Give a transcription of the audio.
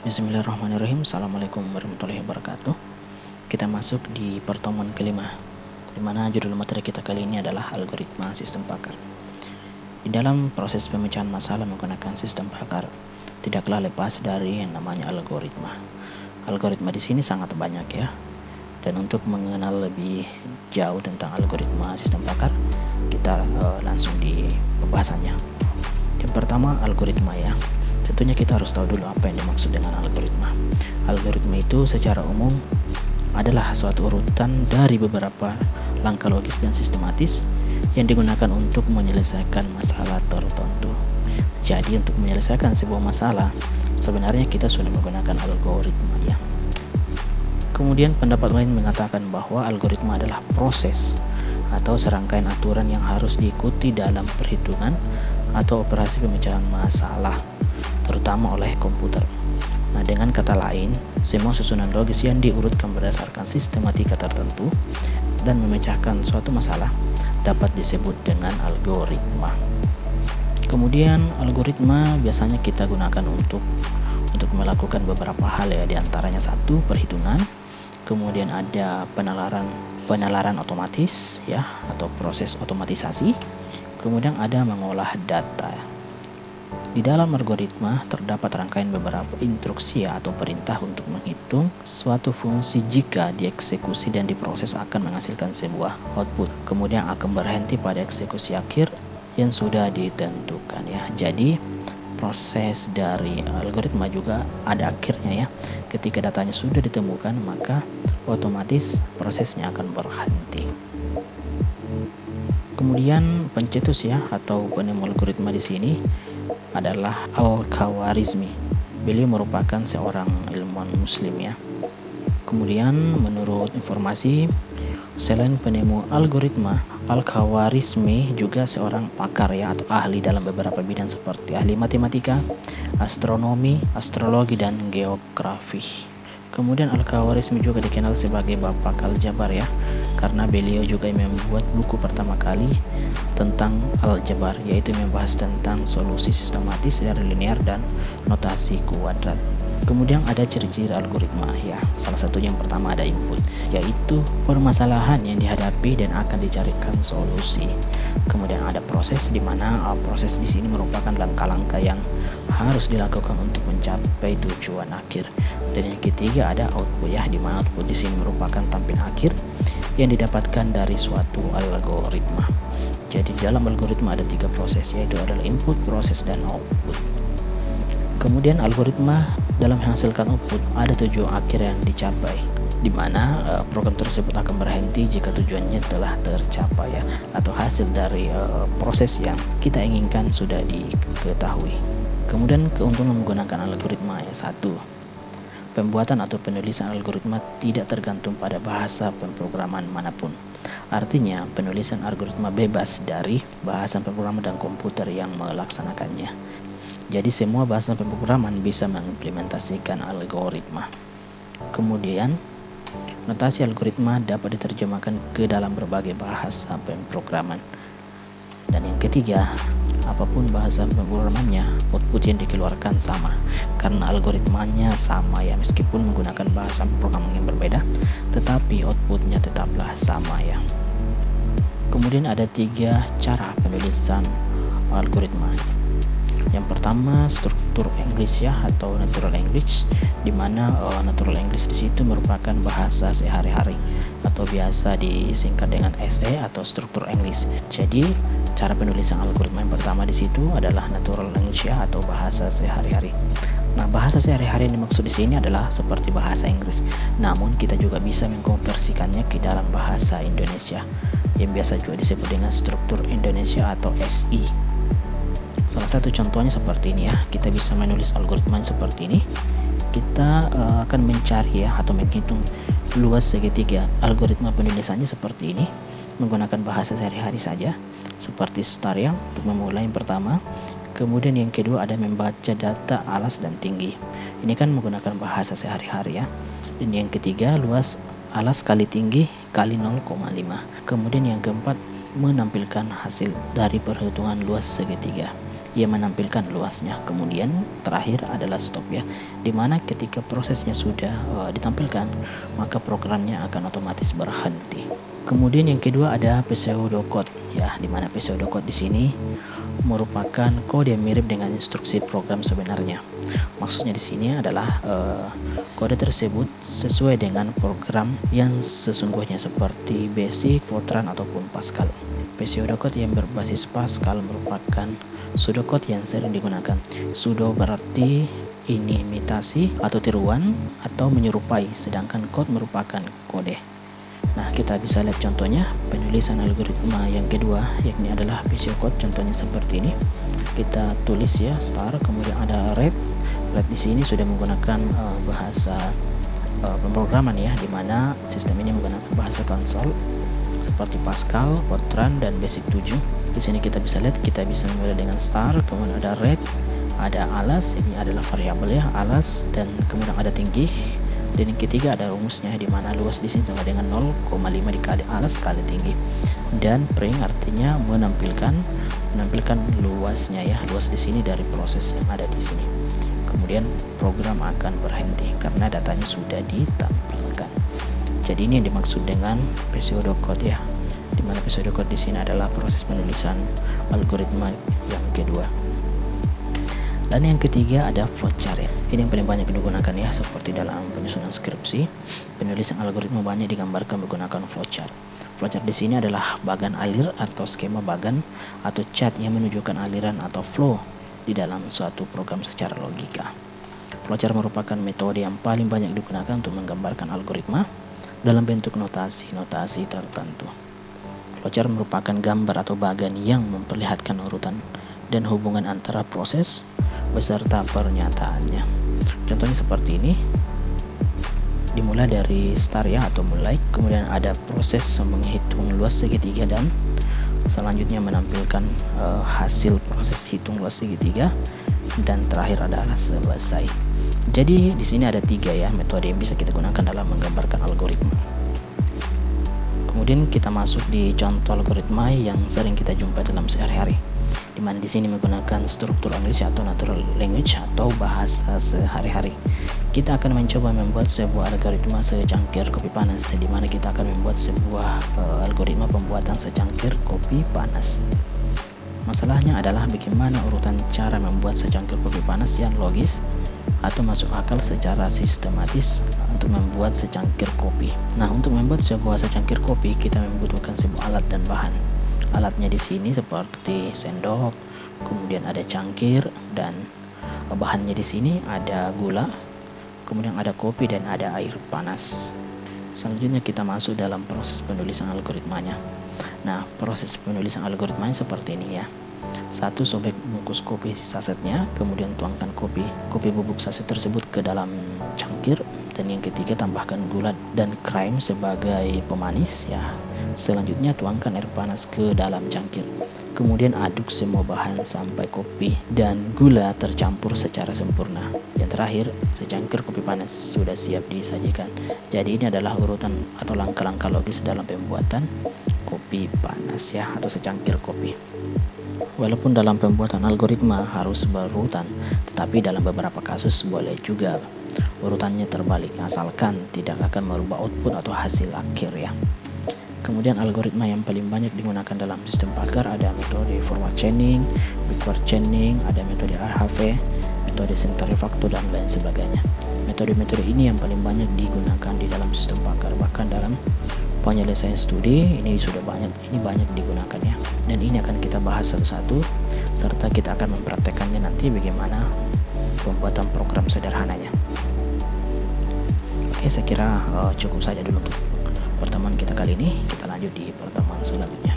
Bismillahirrahmanirrahim. Assalamualaikum warahmatullahi wabarakatuh. Kita masuk di pertemuan kelima, di mana judul materi kita kali ini adalah algoritma sistem pakar. Di dalam proses pemecahan masalah menggunakan sistem pakar, tidaklah lepas dari yang namanya algoritma. Algoritma di sini sangat banyak ya. Dan untuk mengenal lebih jauh tentang algoritma sistem pakar, kita langsung di pembahasannya. Yang pertama, algoritma ya. Tentunya kita harus tahu dulu apa yang dimaksud dengan algoritma. Algoritma itu secara umum adalah suatu urutan dari beberapa langkah logis dan sistematis yang digunakan untuk menyelesaikan masalah tertentu. Jadi untuk menyelesaikan sebuah masalah, sebenarnya kita sudah menggunakan algoritma ya. Kemudian pendapat lain mengatakan bahwa algoritma adalah proses atau serangkaian aturan yang harus diikuti dalam perhitungan atau operasi pemecahan masalah, terutama oleh komputer. Nah, dengan kata lain, semua susunan logis yang diurutkan berdasarkan sistematika tertentu dan memecahkan suatu masalah dapat disebut dengan algoritma. Kemudian algoritma biasanya kita gunakan untuk melakukan beberapa hal ya, diantaranya satu, perhitungan, kemudian ada penalaran otomatis ya atau proses otomatisasi, kemudian ada mengolah data. Di dalam algoritma terdapat rangkaian beberapa instruksi atau perintah untuk menghitung suatu fungsi. Jika dieksekusi dan diproses akan menghasilkan sebuah output, kemudian akan berhenti pada eksekusi akhir yang sudah ditentukan ya. Jadi proses dari algoritma juga ada akhirnya ya. Ketika datanya sudah ditemukan, maka otomatis prosesnya akan berhenti. Kemudian pencetus ya atau penemu algoritma di sini adalah Al-Khawarizmi. Beliau merupakan seorang ilmuwan muslim ya. Kemudian menurut informasi, selain penemu algoritma, Al-Khawarizmi juga seorang pakar ya atau ahli dalam beberapa bidang seperti ahli matematika, astronomi, astrologi, dan geografi. Kemudian Al-Khawarizmi juga dikenal sebagai bapak aljabar ya, karena beliau juga membuat buku pertama kali tentang aljabar, yaitu membahas tentang solusi sistematis dari linear dan notasi kuadrat. Kemudian ada ciri-ciri algoritma ya. Salah satu yang pertama ada input, yaitu permasalahan yang dihadapi dan akan dicarikan solusi. Kemudian ada proses, di mana proses di sini merupakan langkah-langkah yang harus dilakukan untuk mencapai tujuan akhir. Dan yang ketiga ada output ya, di mana output di sini merupakan tampilan akhir yang didapatkan dari suatu algoritma. Jadi dalam algoritma ada 3 proses, yaitu adalah input, proses, dan output. Kemudian algoritma dalam menghasilkan output ada tujuan akhir yang dicapai, di mana program tersebut akan berhenti jika tujuannya telah tercapai ya, atau hasil dari proses yang kita inginkan sudah diketahui. Kemudian keuntungan menggunakan algoritma ya, satu, pembuatan atau penulisan algoritma tidak tergantung pada bahasa pemrograman manapun. Artinya, penulisan algoritma bebas dari bahasa pemrograman dan komputer yang melaksanakannya. Jadi, semua bahasa pemrograman bisa mengimplementasikan algoritma. Kemudian, notasi algoritma dapat diterjemahkan ke dalam berbagai bahasa pemrograman. Dan yang ketiga, apapun bahasa pemrogramannya, output yang dikeluarkan sama, karena algoritmanya sama ya, meskipun menggunakan bahasa pemrograman yang berbeda, tetapi outputnya tetaplah sama ya. Kemudian ada 3 cara penulisan algoritma. Yang pertama, struktur English ya atau natural English, di mana natural English di situ merupakan bahasa sehari-hari atau biasa disingkat dengan SE atau struktur English. Jadi cara penulisan algoritma yang pertama di situ adalah natural English ya atau bahasa sehari-hari. Nah, bahasa sehari-hari yang dimaksud di sini adalah seperti bahasa Inggris. Namun kita juga bisa mengkonversikannya ke dalam bahasa Indonesia yang biasa juga disebut dengan struktur Indonesia atau SI. Salah satu contohnya seperti ini ya. Kita bisa menulis algoritma seperti ini. Kita akan mencari ya atau menghitung luas segitiga. Algoritma penulisannya seperti ini, menggunakan bahasa sehari-hari saja, seperti start ya untuk memulai yang pertama. Kemudian yang kedua ada membaca data alas dan tinggi. Ini kan menggunakan bahasa sehari-hari ya. Dan yang ketiga luas alas kali tinggi kali 0,5. Kemudian yang keempat menampilkan hasil dari perhitungan luas segitiga. ia menampilkan luasnya. Kemudian terakhir adalah stop ya, dimana ketika prosesnya sudah ditampilkan, maka programnya akan otomatis berhenti. Kemudian yang kedua ada pseudocode ya, dimana pseudocode di sini merupakan kode yang mirip dengan instruksi program sebenarnya. Maksudnya di sini adalah kode tersebut sesuai dengan program yang sesungguhnya seperti BASIC, Fortran ataupun Pascal. Pseudocode yang berbasis Pascal merupakan pseudocode yang sering digunakan. Pseudo berarti ini imitasi atau tiruan atau menyerupai, sedangkan code merupakan kode. Nah, kita bisa lihat contohnya penulisan algoritma yang kedua, yakni adalah pseudocode. Contohnya seperti ini. Kita tulis ya star, kemudian ada red. Red di sini sudah menggunakan bahasa pemrograman ya, dimana sistem ini menggunakan bahasa konsol seperti Pascal, Fortran, dan BASIC 7. Di sini kita bisa lihat, kita bisa memulai dengan star, kemudian ada red, ada alas, ini adalah variabel ya, alas, dan kemudian ada tinggi. Dan yang ketiga ada rumusnya, di mana luas di sini sama dengan 0,5 dikali alas kali tinggi. Dan print artinya menampilkan luasnya ya, luas di sini dari proses yang ada di sini. Kemudian program akan berhenti karena datanya sudah ditampilkan. Jadi ini yang dimaksud dengan pseudocode ya, di mana pseudocode di sini adalah proses penulisan algoritma yang kedua. Dan yang ketiga ada flowchart ya. Ini yang paling banyak digunakan ya, seperti dalam penyusunan skripsi, penulisan algoritma banyak digambarkan menggunakan flowchart. Flowchart di sini adalah bagan alir atau skema bagan atau chart yang menunjukkan aliran atau flow di dalam suatu program secara logika. Flowchart merupakan metode yang paling banyak digunakan untuk menggambarkan algoritma dalam bentuk notasi tertentu. Flowchart merupakan gambar atau bagan yang memperlihatkan urutan dan hubungan antara proses beserta pernyataannya. Contohnya seperti ini, dimulai dari start ya atau mulai, kemudian ada proses menghitung luas segitiga dan selanjutnya menampilkan hasil proses hitung luas segitiga, dan terakhir adalah selesai. Jadi di sini ada 3 ya metode yang bisa kita gunakan dalam menggambarkan algoritma. Kemudian kita masuk di contoh algoritma yang sering kita jumpai dalam sehari-hari, di mana di sini menggunakan struktur English atau natural language atau bahasa sehari-hari. Kita akan mencoba membuat sebuah algoritma secangkir kopi panas, di mana kita akan membuat sebuah algoritma pembuatan secangkir kopi panas. Masalahnya adalah bagaimana urutan cara membuat secangkir kopi panas yang logis atau masuk akal secara sistematis untuk membuat secangkir kopi. Nah, untuk membuat sebuah secangkir kopi kita membutuhkan sebuah alat dan bahan. Alatnya di sini seperti sendok, kemudian ada cangkir, dan bahannya di sini ada gula, kemudian ada kopi dan ada air panas. Selanjutnya kita masuk dalam proses penulisan algoritmanya. Nah, proses penulisan algoritmanya seperti ini ya. 1. Sobek bungkus kopi sasetnya, kemudian tuangkan kopi bubuk saset tersebut ke dalam cangkir, dan yang ketiga tambahkan gula dan krim sebagai pemanis ya. Selanjutnya tuangkan air panas ke dalam cangkir, kemudian aduk semua bahan sampai kopi dan gula tercampur secara sempurna. Yang terakhir, secangkir kopi panas sudah siap disajikan. Jadi ini adalah urutan atau langkah-langkah logis dalam pembuatan kopi panas ya, atau secangkir kopi. Walaupun dalam pembuatan algoritma harus berurutan, tetapi dalam beberapa kasus boleh juga urutannya terbalik, asalkan tidak akan merubah output atau hasil akhir ya. Kemudian algoritma yang paling banyak digunakan dalam sistem Packard ada metode forward chaining, backward chaining, ada metode RHV, metode centrifactor, dan lain sebagainya. Metode-metode ini yang paling banyak digunakan di dalam sistem Packard, bahkan dalam penyelesaian studi ini banyak digunakan ya. Dan ini akan kita bahas satu-satu, serta kita akan mempraktekannya nanti bagaimana pembuatan program sederhananya. Oke, saya kira cukup saja dulu untuk pertemuan kita kali ini. Kita lanjut di pertemuan selanjutnya.